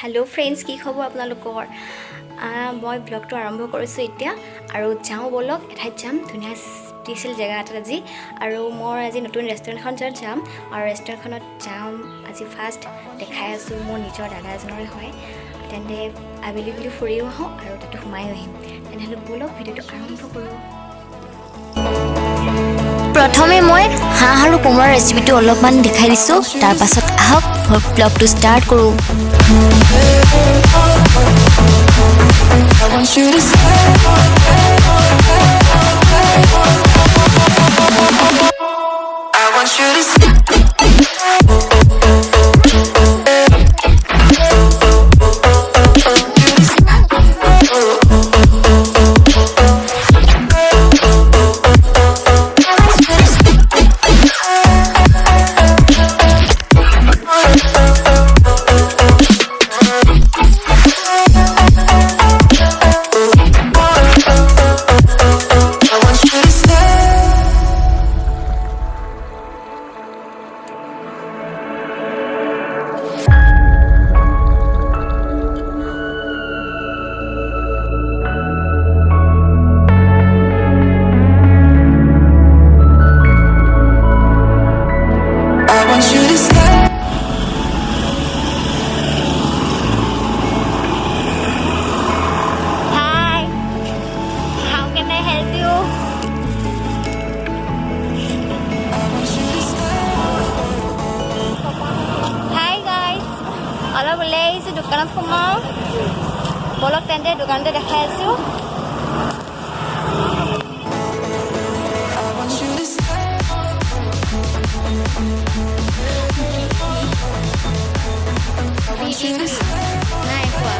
Hello friends की खबर आपलोकर मैं ब्लग आरम्भ कर जाऊँ बोलक एठाईत जाम धुनिया स्पेशल जगह आज और मैं आज नतुन रेस्टुरेंट जाम और रेस्टुरेंट जाम आज फार्स्ट देखा मोर निजर दादा एजनरे है तेंते आबेली बुली फुरिओ आहों और ताते सोमाई आहिम तेनहले बोलक भिडिओ आरम्भ करूँ। प्रथमे मैं हाँह और कोमोरार रेसिपिটো अलपमान देखाई दिसो तार पाছত आहक ब्लगটো स्टार्ट करूँ। अलग उल्लै दुकान सोमाओ बोलक तेंते दुकानते देखाई आसो। নাই কোৱা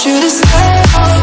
you to stay.